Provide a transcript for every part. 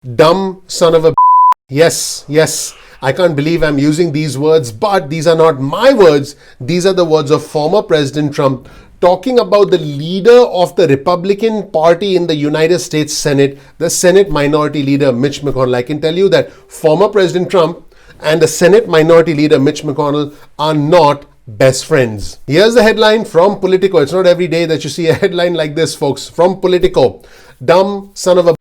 Dumb son of a. Yes, yes. I can't believe I'm using these words, but these are not my words. These are the words of former President Trump talking about the leader of the Republican Party in the United States Senate, the Senate Minority Leader Mitch McConnell. I can tell you that former President Trump and the Senate Minority Leader Mitch McConnell are not best friends. Here's the headline from Politico. It's not every day that you see a headline like this, folks. From Politico. Dumb son of a.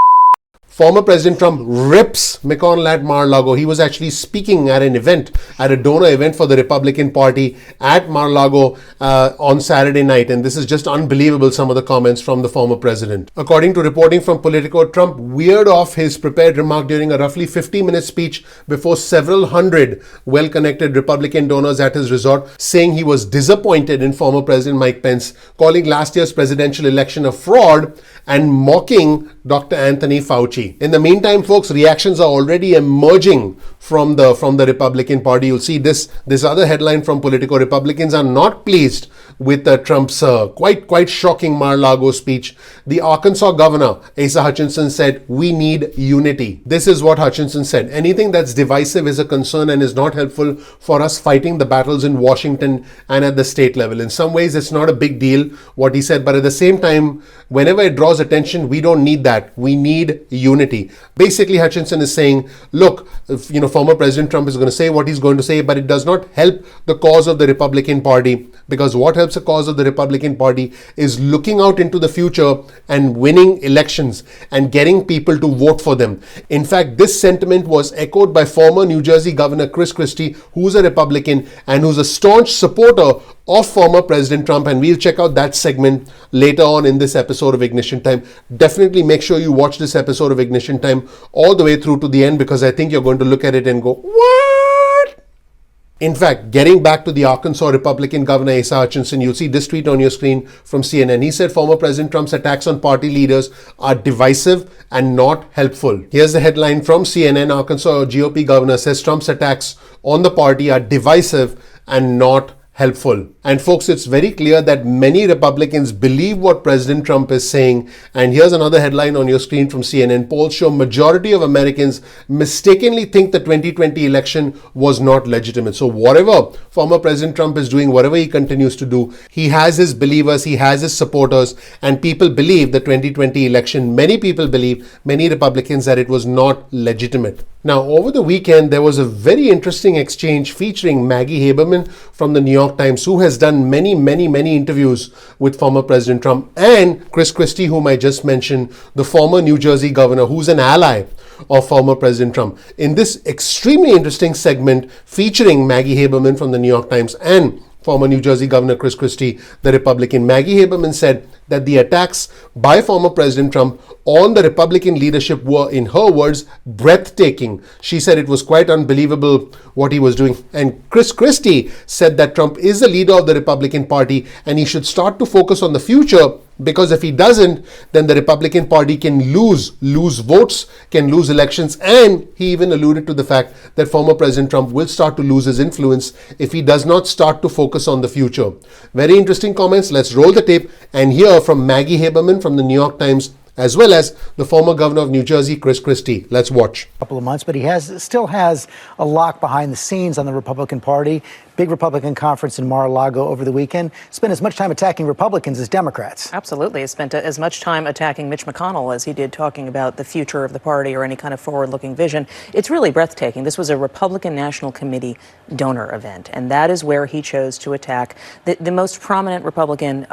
Former President Trump rips McConnell at Mar-a-Lago. He was actually speaking at an event, at a donor event for the Republican Party at Mar-a-Lago on Saturday night. And this is just unbelievable, some of the comments from the former president. According to reporting from Politico, Trump veered off his prepared remark during a roughly 50-minute speech before several hundred well-connected Republican donors at his resort, saying he was disappointed in former President Mike Pence, calling last year's presidential election a fraud and mocking Dr. Anthony Fauci. In the meantime, folks, reactions are already emerging from the Republican Party. You'll see this other headline from Politico. Republicans are not pleased with Trump's quite shocking Mar-a-Lago speech. The Arkansas governor, Asa Hutchinson, said, "We need unity." This is what Hutchinson said. "Anything that's divisive is a concern and is not helpful for us fighting the battles in Washington and at the state level." In some ways, it's not a big deal what he said, but at the same time, whenever it draws attention, we don't need that. We need unity. Basically, Hutchinson is saying, look, former President Trump is going to say what he's going to say, but it does not help the cause of the Republican Party, because what helps the cause of the Republican Party is looking out into the future and winning elections and getting people to vote for them. In fact, this sentiment was echoed by former New Jersey Governor Chris Christie, who's a Republican and who's a staunch supporter of former President Trump, and we'll check out that segment later on in this episode of Ignition Time. Definitely make sure you watch this episode of Ignition Time all the way through to the end, because I think you're going to look at it and go, what? In fact, getting back to the Arkansas Republican Governor Asa Hutchinson, you'll see this tweet on your screen from CNN. He said former President Trump's attacks on party leaders are divisive and not helpful. Here's the headline from CNN. Arkansas GOP governor says Trump's attacks on the party are divisive and not helpful. And folks, it's very clear that many Republicans believe what President Trump is saying. And here's another headline on your screen from CNN. Polls show majority of Americans mistakenly think the 2020 election was not legitimate. So whatever former President Trump is doing, whatever he continues to do, he has his believers, he has his supporters, and people believe the 2020 election, many people believe, many Republicans, that it was not legitimate. Now, over the weekend, there was a very interesting exchange featuring Maggie Haberman from the New York Times, who has done many interviews with former President Trump, and Chris Christie, whom I just mentioned, the former New Jersey governor, who's an ally of former President Trump. In this extremely interesting segment featuring Maggie Haberman from the New York Times and former New Jersey Governor Chris Christie, the Republican, Maggie Haberman said that the attacks by former President Trump on the Republican leadership were, in her words, breathtaking. She said it was quite unbelievable what he was doing. And Chris Christie said that Trump is the leader of the Republican Party and he should start to focus on the future, because if he doesn't, then the Republican Party can lose votes, can lose elections. And he even alluded to the fact that former President Trump will start to lose his influence if he does not start to focus on the future. Very interesting comments. Let's roll the tape and hear from Maggie Haberman from the New York Times, as well as the former governor of New Jersey, Chris Christie. Let's watch. Couple of months, but he still has a lock behind the scenes on the Republican Party. Big Republican conference in Mar-a-Lago over the weekend. Spent as much time attacking Republicans as Democrats. Absolutely. He spent as much time attacking Mitch McConnell as he did talking about the future of the party or any kind of forward-looking vision. It's really breathtaking. This was a Republican National Committee donor event, and that is where he chose to attack the most prominent Republican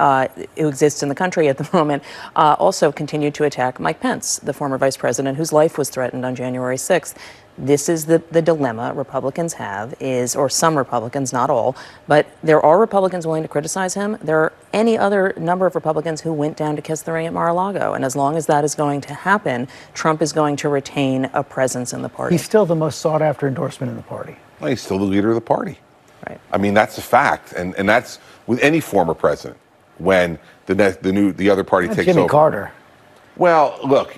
who exists in the country at the moment. Also continued to attack Mike Pence, the former vice president whose life was threatened on January 6th. This is the dilemma Republicans have, or some Republicans, not all, but there are Republicans willing to criticize him. There are any other number of Republicans who went down to kiss the ring at Mar-a-Lago. And as long as that is going to happen, Trump is going to retain a presence in the party. He's still the most sought after endorsement in the party. Well, he's still the leader of the party. Right. I mean, that's a fact. And that's with any former president when the other party takes Jimmy over. Carter. Well, look,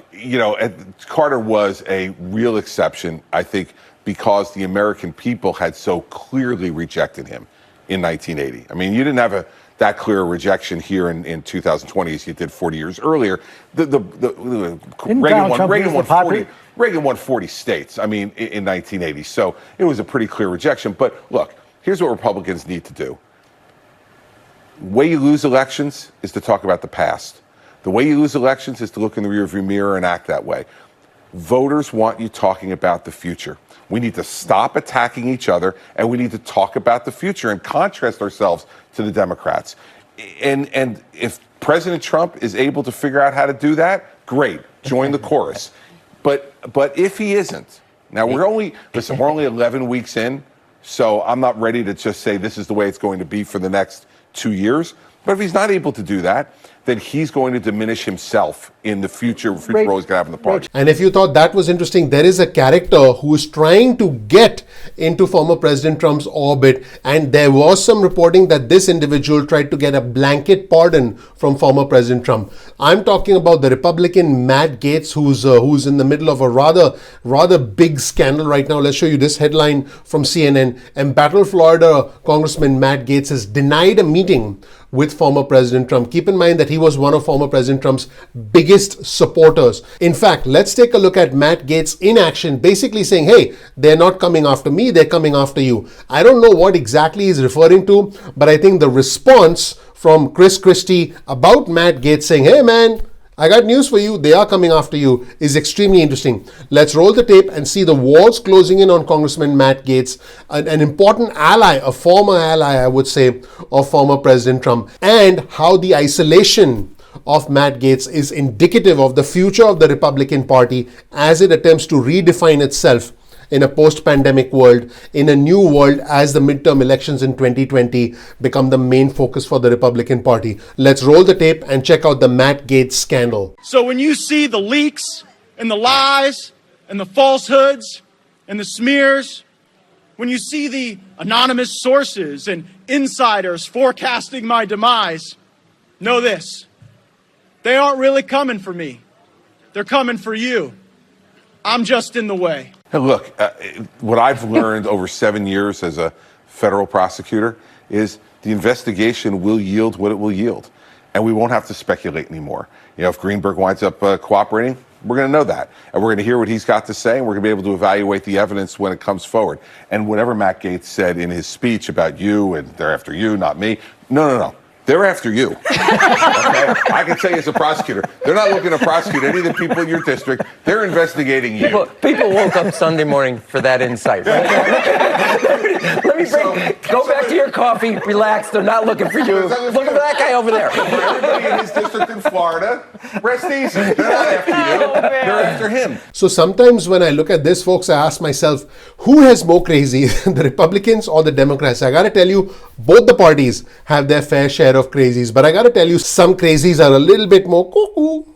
Carter was a real exception, I think, because the American people had so clearly rejected him in 1980. I mean, you didn't have that clear rejection here in 2020 as you did 40 years earlier. Reagan won 40. Reagan won 40 states, in 1980. So it was a pretty clear rejection. But look, here's what Republicans need to do. The way you lose elections is to talk about the past. The way you lose elections is to look in the rearview mirror and act that way. Voters want you talking about the future. We need to stop attacking each other, and we need to talk about the future and contrast ourselves to the Democrats. And if President Trump is able to figure out how to do that, great, join the chorus. But if he isn't, now we're only 11 weeks in, so I'm not ready to just say this is the way it's going to be for the next 2 years. But if he's not able to do that, then he's going to diminish himself in the future role he's going to have in the party. And if you thought that was interesting, there is a character who is trying to get into former President Trump's orbit, and there was some reporting that this individual tried to get a blanket pardon from former President Trump. I'm talking about the Republican Matt Gaetz, who's in the middle of a rather big scandal right now. Let's show you this headline from CNN. Embattled Florida Congressman Matt Gaetz has denied a meeting with former President Trump. Keep in mind that he was one of former President Trump's biggest supporters. In fact, let's take a look at Matt Gaetz in action, basically saying, hey, they're not coming after me, they're coming after you. I don't know what exactly he's referring to, but I think the response from Chris Christie about Matt Gaetz saying, hey man, I got news for you, they are coming after you, is extremely interesting. Let's roll the tape and see the walls closing in on Congressman Matt Gaetz, an important ally, a former ally, I would say, of former President Trump, and how the isolation of Matt Gaetz is indicative of the future of the Republican Party as it attempts to redefine itself in a post-pandemic world, in a new world as the midterm elections in 2020 become the main focus for the Republican Party. Let's roll the tape and check out the Matt Gaetz scandal. So when you see the leaks and the lies and the falsehoods and the smears, when you see the anonymous sources and insiders forecasting my demise, know this: they aren't really coming for me. They're coming for you. I'm just in the way. Hey, look, what I've learned over 7 years as a federal prosecutor is the investigation will yield what it will yield, and we won't have to speculate anymore. If Greenberg winds up cooperating, we're going to know that, and we're going to hear what he's got to say, and we're going to be able to evaluate the evidence when it comes forward. And whatever Matt Gaetz said in his speech about you and they're after you, not me, no. They're after you. Okay? I can tell you as a prosecutor, they're not looking to prosecute any of the people in your district. They're investigating you. People woke up Sunday morning for that insight. Go back to your coffee, relax. They're not looking for you. Look at that guy over there. For everybody in his district in Florida, rest easy. They're not after you. They're after him. So sometimes when I look at this, folks, I ask myself, who has more crazy, the Republicans or the Democrats? I got to tell you, both the parties have their fair share of crazies, but I got to tell you, some crazies are a little bit more cuckoo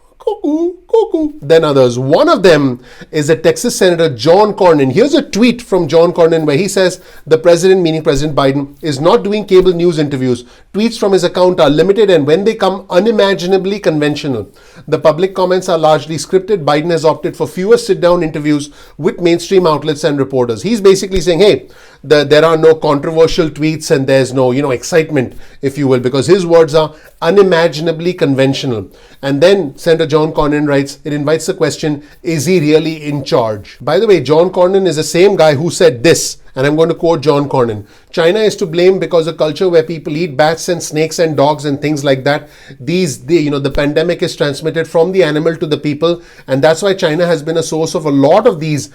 than others. One of them is the Texas Senator John Cornyn. Here's a tweet from John Cornyn where he says the president, meaning President Biden, is not doing cable news interviews. Tweets from his account are limited, and when they come, unimaginably conventional. The public comments are largely scripted. Biden has opted for fewer sit-down interviews with mainstream outlets and reporters. He's basically saying, hey, there are no controversial tweets and there's no, excitement, if you will, because his words are unimaginably conventional. And then Senator John Cornyn writes, it invites the question, is he really in charge? By the way, John Cornyn is the same guy who said this, and I'm going to quote John Cornyn. China is to blame because a culture where people eat bats and snakes and dogs and things like that, the pandemic is transmitted from the animal to the people, and that's why China has been a source of a lot of these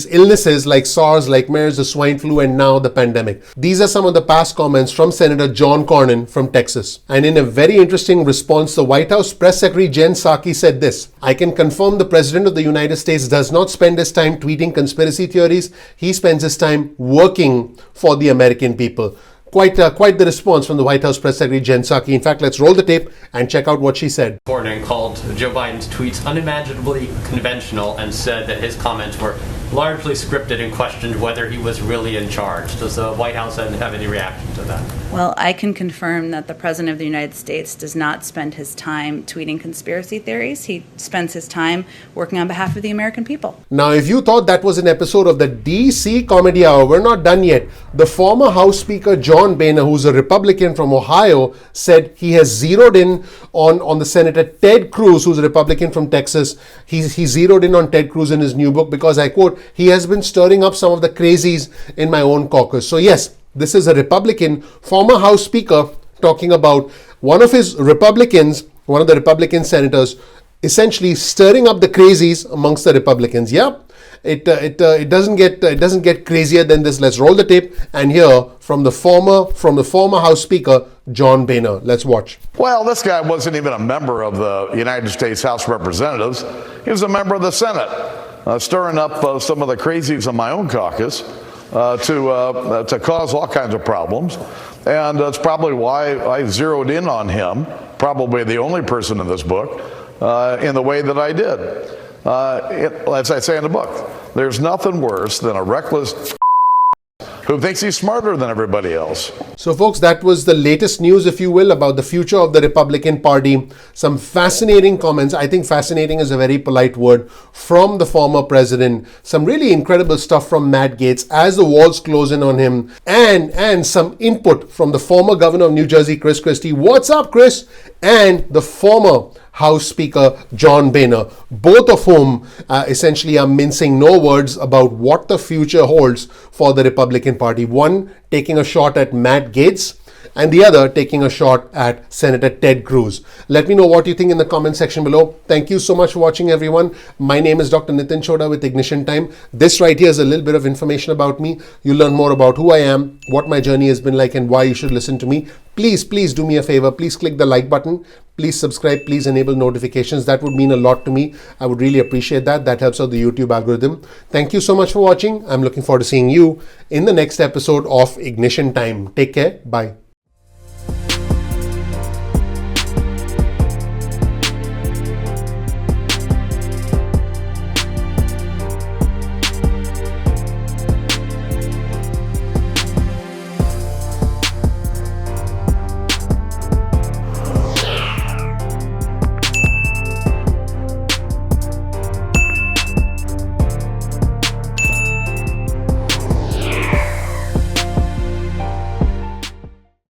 illnesses like SARS, like MERS, the swine flu, and now the pandemic. These are some of the past comments from Senator John Cornyn from Texas. And in a very interesting response, the White House Press Secretary Jen Psaki said this: I can confirm the President of the United States does not spend his time tweeting conspiracy theories. He spends his time working for the American people. Quite the response from the White House Press Secretary Jen Psaki. In fact, let's roll the tape and check out what she said. Cornyn called Joe Biden's tweets unimaginably conventional and said that his comments were largely scripted and questioned whether he was really in charge. Does the White House have any reaction to that? Well, I can confirm that the President of the United States does not spend his time tweeting conspiracy theories. He spends his time working on behalf of the American people. Now, if you thought that was an episode of the DC Comedy Hour, we're not done yet. The former House Speaker John Boehner, who's a Republican from Ohio, said he has zeroed in on the Senator Ted Cruz, who's a Republican from Texas. He zeroed in on Ted Cruz in his new book because, I quote, he has been stirring up some of the crazies in my own caucus. So yes, this is a Republican, former House Speaker, talking about one of the Republican senators, essentially stirring up the crazies amongst the Republicans. Yeah, it doesn't get crazier than this. Let's roll the tape and hear from the former House Speaker John Boehner. Let's watch. Well, this guy wasn't even a member of the United States House of Representatives. He was a member of the Senate, stirring up some of the crazies in my own caucus to cause all kinds of problems. And that's probably why I zeroed in on him, probably the only person in this book, in the way that I did. As I say in the book, there's nothing worse than a reckless who thinks he's smarter than everybody else. So folks, that was the latest news, if you will, about the future of the Republican Party. Some fascinating comments. I think fascinating is a very polite word from the former president. Some really incredible stuff from Matt Gaetz as the walls close in on him, and some input from the former governor of New Jersey, Chris Christie. What's up, Chris? And the former House Speaker John Boehner, both of whom essentially are mincing no words about what the future holds for the Republican Party. One taking a shot at Matt Gaetz and the other taking a shot at Senator Ted Cruz. Let me know what you think in the comment section below. Thank you so much for watching, everyone. My name is Dr. Nitin Chhoda with Ignition Time. This right here is a little bit of information about me. You'll learn more about who I am, what my journey has been like, and why you should listen to me. Please do me a favor. Please click the like button. Please subscribe. Please enable notifications. That would mean a lot to me. I would really appreciate that. That helps out the YouTube algorithm. Thank you so much for watching. I'm looking forward to seeing you in the next episode of Ignition Time. Take care. Bye.